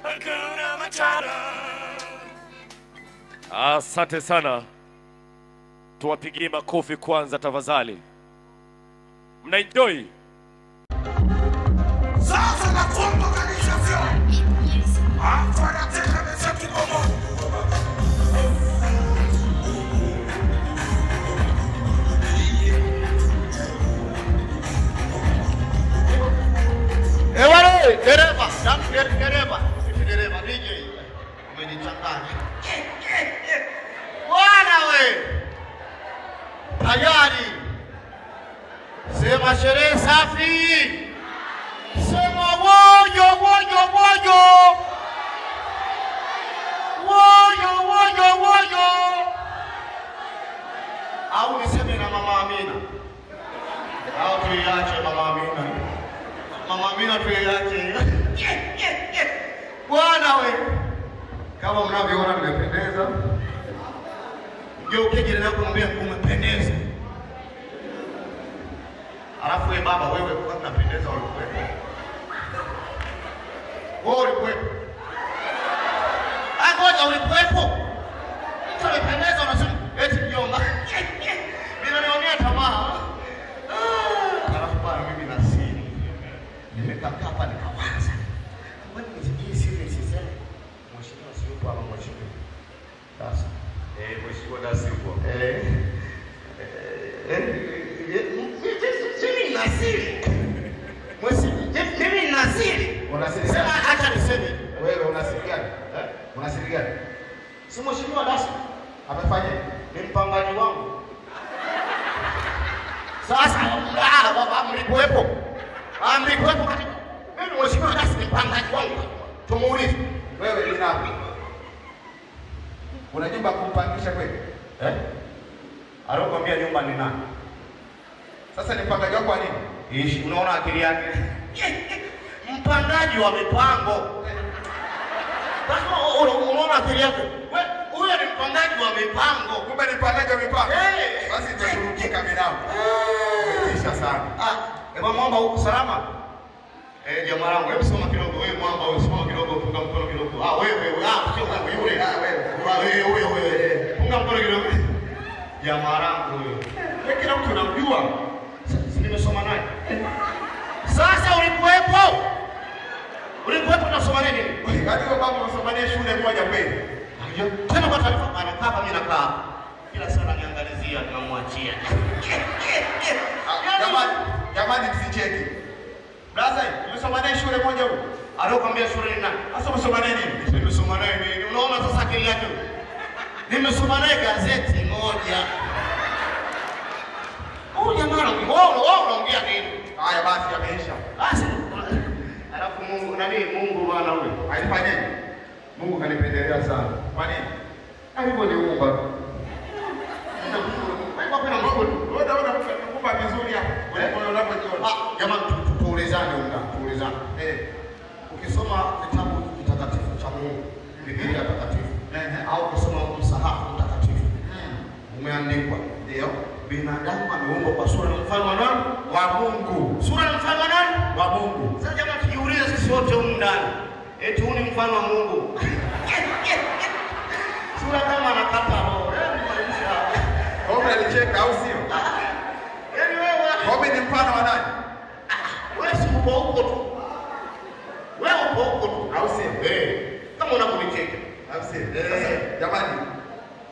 Hakuna Matata. Asante sana. Tuwapigie makofi kwanza tafadhali. Mnaenjoy? Sasa na kombo kanisha vyo. Hafa na teka mesa kikomo. Wale dereva, dereva DJ umenichanganya. Bwana we. Tayari. Sema sherehe safi. Sema wojo. Au niseme na Mama Amina. Au tuiache Mama Amina. Mama Amina tuiache. Bwana we. Kama mnavyoona nimependeza. Geuke jirani yako mwambie umependeza. Alafu wewe baba wewe unapendeza ulikuwepo. Wewe ulikuwepo. Ngoja ulikuwepo. Unapendeza unasema eti mjomba. Bila nionea tamaa. Alafu bwana mimi na siri. Nimekaa hapa nikawaza. Kwani hii siri siseme? Mheshimiwa sio kwa mheshimiwa. Sasa Mheshimiwa Dasipo. Mimi nasiri. Mimi nasiri. Unasiri Sema gani? acha niseme. Wewe unasiri gani? Unasiri gani? Si mheshimiwa Dasipo Amefanya? ni mpangaji wangu. Sasa mlikuwepo. Mlikuwepo katika. Mimi mheshimiwa Dasipo ni mpangaji wangu. Tumuulize. Wewe ni nani? Una nyumba kumpangisha kweli? Alikwambia nyumba ni nani? Sasa ni mpangaji wako wa nini? Ishi, unaona akili yake. Mpangaji wa mipango. Sasa unaona akili yake. Wewe huyo ni mpangaji wa mipango. Kumbe ni mpangaji wa mipango. Basi nitakurudika mimi nao. Kisha sana. Eba mwamba huko salama? Jamaa wangu, hebu soma kidogo. Wewe mwamba, wewe soma kidogo, funga mkono kidogo. Wewe, sio wewe yule. Wewe. Funga mkono kidogo. Jamaa wangu wewe. Wewe kila mtu unamjua. Sasa nimesoma naye. Sasa ulikuwepo? Ulikuwepo unasoma nini? Hadi wewe baba unasoma naye shule moja kweli? Tena kwa taarifa anakaa mimi nakaa. Kila sana niangalizia tunamwachia. Jamani msicheki. Brother, umesoma naye shule moja huko? Alikwambia shule ni nani? Sasa umesoma naye nini? Nimesoma naye nini? Unaona sasa akili yake. Nimesoma naye gazeti moja. Jamaa wewe unaongea nini? Haya basi yameisha. Basi. Alafu Mungu bwana wewe. Alifanyaje? Mungu kanipendelea sana. Kwa nini? Hivyo ni Mungu. Wewe unakupa vizuri hapo. Wewe unapojiona. Jamani tuulizane. Ukisoma vitabu vitakatifu cha Mungu, Biblia takatifu, au kusoma msahafu mtakatifu, umeandikwa ndio binadamu ameumbwa kwa sura na mfano wa nani? Wa Mungu. Sura na mfano wa nani? Wa Mungu. Sasa jamani tujiulize sisi wote humu ndani. Eti huu ni mfano wa Mungu. Sura kama anakata roho. Wewe unacheka au sio? Yaani wewe Wewe ni mfano wa nani? wewe si upo huko tu. Wewe upo huko tu. Au sio? Kama unakunicheka. Au sio? Sasa jamani,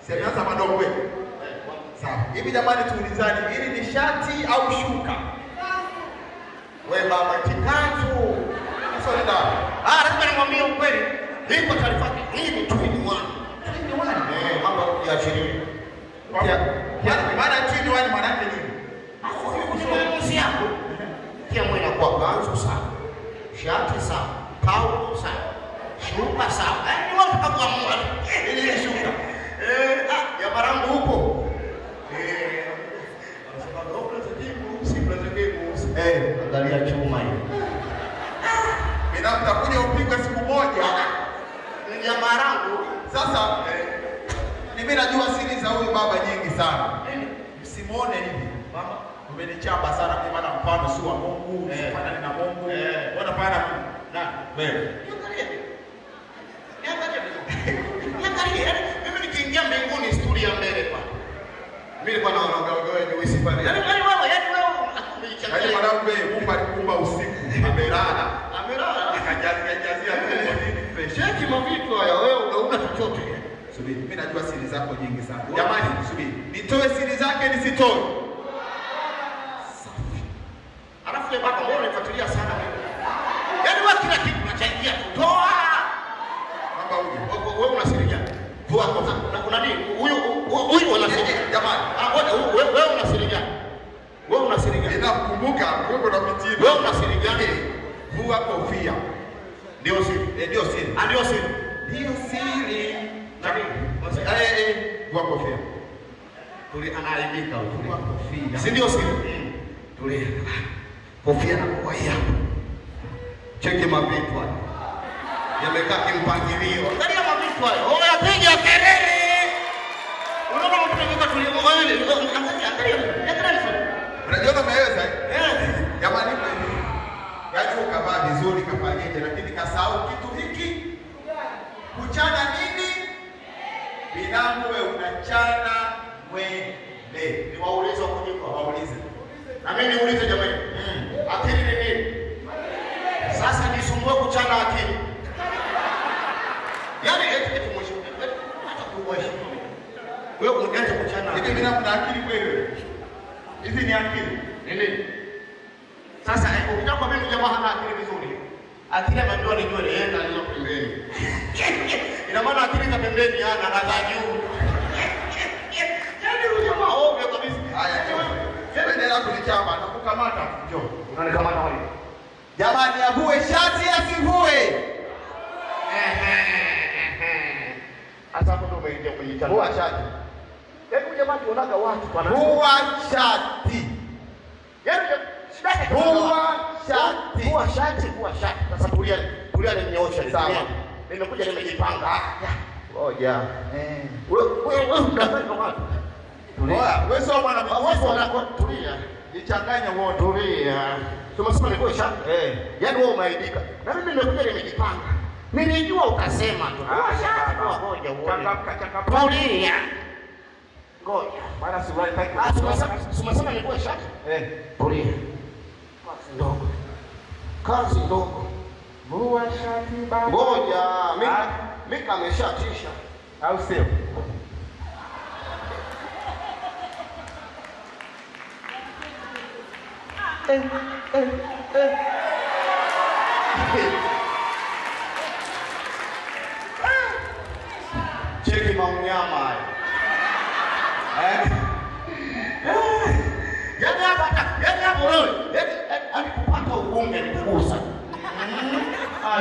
sianza madogo wewe. Sawa. Hivi jamani tuulizane, hili ni shati au shuka? Wewe baba kikanzu. Sasa nenda. Lazima nimwambie ukweli. Hii kwa taarifa yake, hii ni twin one. Twin one. Mambo ya chini. Maana twin one maana yake nini? Ni yako. Kia mwena kwa kanzu sawa. Shati sawa. Taulo sawa. Shuka sawa. Ni watu kama mwa. Ili shuka. Ya marangu huko. Angalia chuma hiyo. Mimi nitakuja upigwe siku moja. Ni ya marangu. Sasa mimi najua siri za huyu baba nyingi sana. Msimuone hivi. Mama, umenichamba sana kwa maana mfano si wa Mungu, usifanane na Mungu. Unafanya na wewe. tulia mbele kwa. Mimi kwa naona wewe ni usifanye. Yaani wewe Yaani mwanangu wewe Mungu alikumba usiku. Amelala. Akajazia Cheki mavitu haya wewe unaona chochote. Subiri, mimi najua siri zako nyingi sana. Jamani, subiri. Nitoe siri zake nisitoe. Safi. Alafu ile baba wewe unafuatilia sana wewe. Yaani wewe kila kitu unachangia kutoa. Baba huyu. Wewe una siri gani? Toa kwanza. Kuna nini? Huyu ana siri. Jamani, wewe una siri gani? Wewe una siri gani? ninakumbuka wewe ndo mitindo. Wewe una siri gani? Vua kofia. Ndio siri. Ndio siri. Ndio siri. Ndio siri. Nani? Vua kofia. Tuli anaaibika Vua kofia. si ndio siri? Tuli kofia na kwa hapa. Cheki mavitu haya. Yamekaa kimpangilio. Angalia mavitu haya. Oya piga kelele. Unaona mtu anataka tulimuone. Angalia. Unajua umeweza jamani, yaani ukavaa vizuri kafanyeje, lakini kasahau kitu hiki. Kuchana nini? Binamu wewe unachana mwende. Niwaulize kujibu. Waulize. Na mimi niulize jamani. Akili ni nini? Sasa nisumbue kuchana akili. Yaani eti mheshimiwa. Hata kuheshimu. Wewe unaanza kuchana. Hivi binamu na akili kweli? Hizi ni akili. Nini? Sasa ukitaka kwa mimi jamaa hana akili vizuri. Akili ameambiwa ni nywele yenda hizo pembeni. Ina maana akili za pembeni hana na za juu. Yaani huyo jamaa ovyo kabisa. Haya, endelea kunichamba na kukamata. Njoo. Unanikamata wapi? Jamani, avue shati asivue. Hata hapo ndio umeingia kwenye chana. Vua shati. Hebu jamaa tuonaga watu bwana. Vua shati. Yaani shida yake Vua shati. Vua shati, vua shati. Sasa tulia nimenyosha sawa. Nimekuja nimejipanga. Ngoja. Wewe unafanya kama Oya, wewe sio mwana watu wanakotulia. Jichanganya wote. Tulia. Tumesema ni kwa shati. Yaani wewe umeaibika. Na mimi nimekuja nimejipanga. Nilijua utasema tu. Vua shati, ngoja uone. Changamka. Tulia. Ngoja. Maana si wewe taki. Tumesema ni kwa shati. Tulia. Kazi ndogo. Kazi ndogo. Vua shati baba. Ngoja, Mika ameshatisha. Au sio? Cheki mamnyama haya. Yaani hapo wewe, yaani kupata ubunge ni kugusa.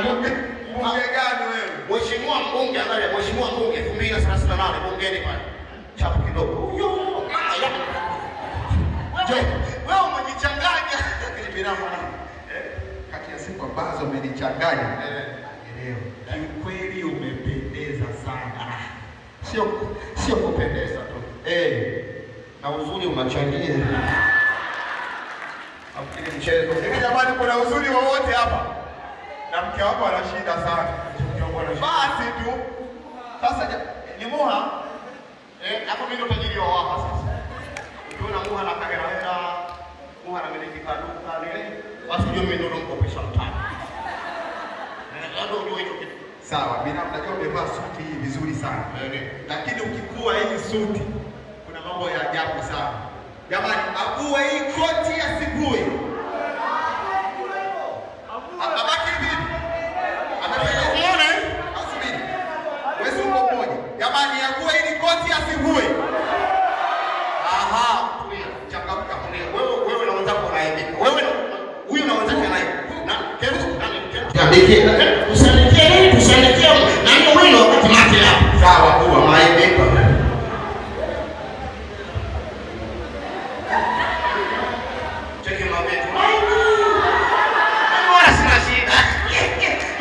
Mbunge gani wewe? Mheshimiwa mbunge angalia, mheshimiwa mbunge 2038 bungeni pale. Chapu kidogo. Huyo. Wewe umejichanganya. Binamu kati ya siku ambazo umenichanganya. Leo. Kiukweli umependeza sana. Sio kupendeza tu. Na uzuri unachangia. Hafikiri mchezo. Hivi jamani, kuna uzuri wowote hapa? Na mke wako ana shida sana. Basi tu. Sasa ni Muha. Hapo mimi ndo tajiri wa wapa sasa. Ukiona Muha na kage na hela, Muha na miliki duka lile, basi ndio mimi ndo namkopesha mtaani. Ndio hicho kitu. Sawa, binamu najua umevaa suti hii vizuri sana. Lakini ukikua hii suti kuna mambo ya ajabu sana. Jamani, avue hii koti asivue. Abaki hivi. Umeona? Asubiri. Wewe uko mmoja. Jamani, avue hii koti asivue. Aha, tulia. Changamka tulia. Wewe na wenzako unaibika. Wewe huyu na wenzake anaibika. Na kevu nani? Tusanikie nani wino wakati mate hapo. Sawa, kuwa Unaibika. Cheki mabetu. Mbona sina shida?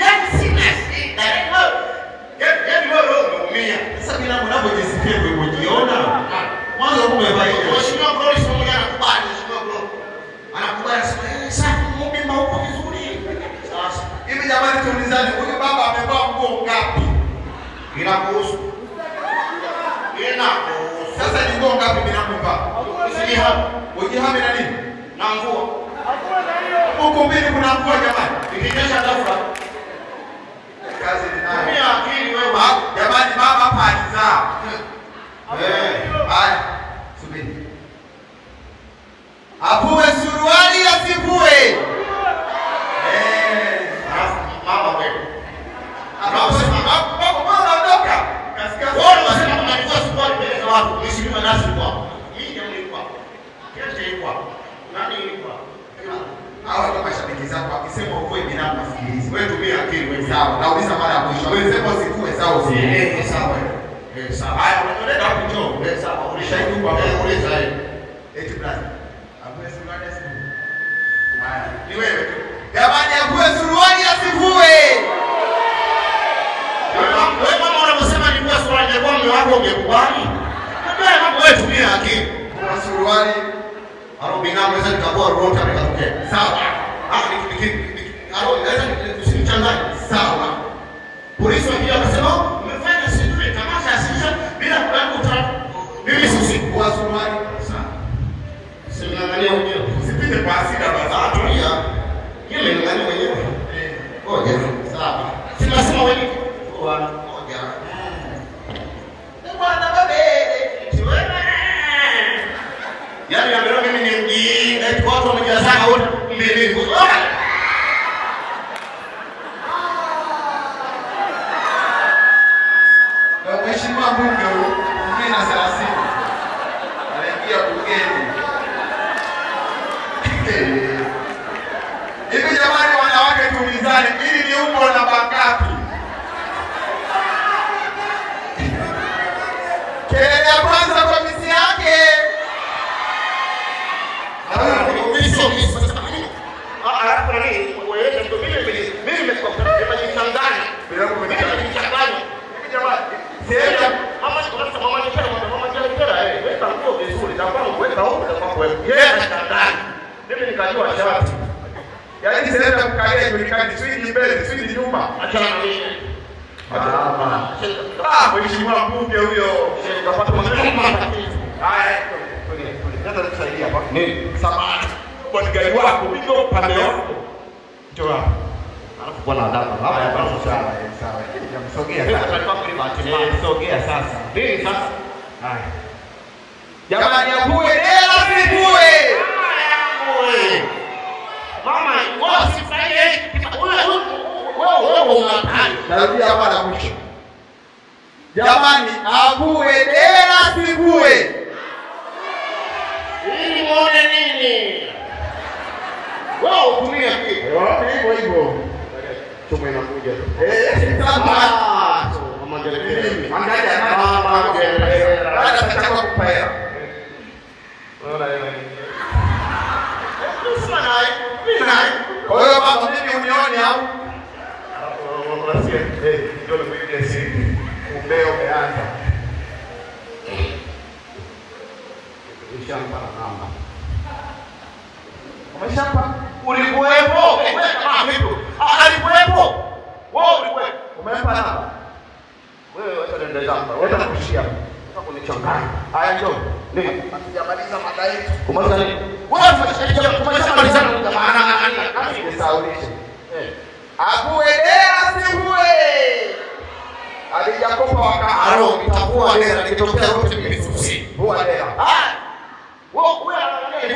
Yaani sina shida. Yaani wewe umeumia. sasa binamu unapojisikia wewe unajiona. Mwanzo umevaa hiyo. Mheshimiwa Glory sio mmoja anakubali, Mheshimiwa Glory. Anakubali sasa, sasa mbimba huko vizuri. Sasa Hivi jamani mbili kuna mvua jamani. Ikinyesha ghafla. Kazi ni nayo. Tumia akili wewe. Jamani mama hapa alizaa. Haya. Subiri. Avue suruali asivue. Mama wewe. Hapo unaondoka. Kasikasi. Wewe unasema kama nilikuwa sikuwa mbele za watu. Mheshimiwa nasi kwa. Hii ndio ilikuwa. Kesho ilikuwa. Nani ilikuwa? Hawa ndio mashabiki zako. Akisema uvue binadamu asikilize. Wewe tumia akili wewe. Sawa. Nauliza mara ya mwisho. Wewe sema usivue sawa usivue. Sawa. Sawa. Haya, unaenda hapo njoo. Sawa. Ulishahidi kwa wewe uliza yeye. Eti brother. Avue suruali asivue. Haya. Ni wewe tu. Jamani avue suruali asivue. Wewe mama unaposema ni kwa swali ya mume wako ungekubali? Ndio mambo wewe tumia akili. Kwa suruali Arobina anaweza nikabua roho atakatokea. Sawa. Naweza kusimchanganya. Sawa. Polisi wakija wakasema umefanya sijui tamasha sasa bila kuanguka. Mimi sisi kwa suruali. sawa. Simwangalia mwenyewe. Usipite kwa hasira basi. Tulia. Yeye mwangalia mwenyewe. Ngoja. Sawa. Sinasema wewe ngoja. Bwana babele. Yaani ambaye mimi ni mjinga, eti watu wamejazana wote mbele. Mheshimiwa Bunge huyu 2030 anaingia bungeni. Hivi jamani wanawake tuulizane, ili ni umbo namba ngapi? Kelele ya kwanza kwa misi yake. Yaani sehemu ya kukalia julikani, swingi mbele, swingi nyuma. Achana na mimi. Mheshimiwa Mbunge huyo. Haya, ndio tusaidia hapa. Nini? Samahani. Kwa gari wako, ndio pande wako. Njoo hapa. Alafu bwana adabu. Haya basi sawa, sawa. Jamsogea sasa. Sogea sasa. Nini sasa? Haya. Jamani avue dela sivue. Mama, wewe usifanye wewe unapanda. Narudia hapa na mwisho. Jamani avue dela sivue. Ili muone nini? Wewe utumia kitu. Hivyo hivyo. Chuma inakuja. Sasa Mama ndio. angalia mama baada tutaka kupaya. Unaona yeye. Kwa hiyo mama mimi unione au? Unasikia? Ndio ndio siri. Umbeo umeanza. Ishamba namba. Umeshapa? Ulikuwepo? Wewe kama vipi? Alikuwepo. Wewe ulikuwepo. Umempa namba? Wewe wacha nenda zako. Wewe utakushia. Unataka kunichanganya. Haya njoo. Nini? Hatujamaliza mada yetu. Kumaliza nini? Wewe tumeshamaliza na maana nani? Nisaulishe. Avue dela sivue. Alijakopa wakaharo itakuwa dera nikitokea wote nimefusi. vua dela.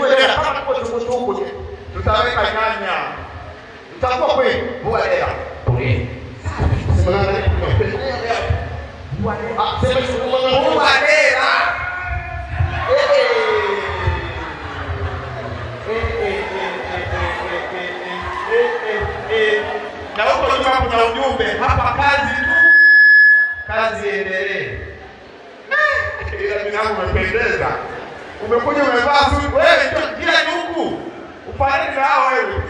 Wewe kama tuko tukutuku Tutaweka nyanya. itakuwa kweli. Vua dela. Sema nani? Sema Vua dela. Na huko nyuma kuna ujumbe hapa, kazi tu, kazi endelee. Ila binadamu umependeza, umekuja umevaa suti wewe, ndio kila huku ufanane na hao wewe.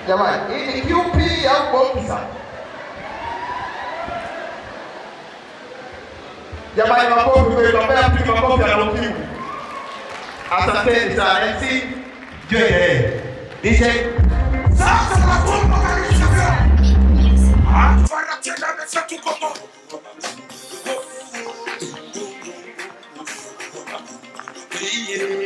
Jamani, hii ni QP au boxer? Jamani, makofi kwa Baba, mtu makofi anaokimu. Asanteni sana MC. DJ Sasa makombo kabisa vyo. Fara tena mesa tukomo. Yeah.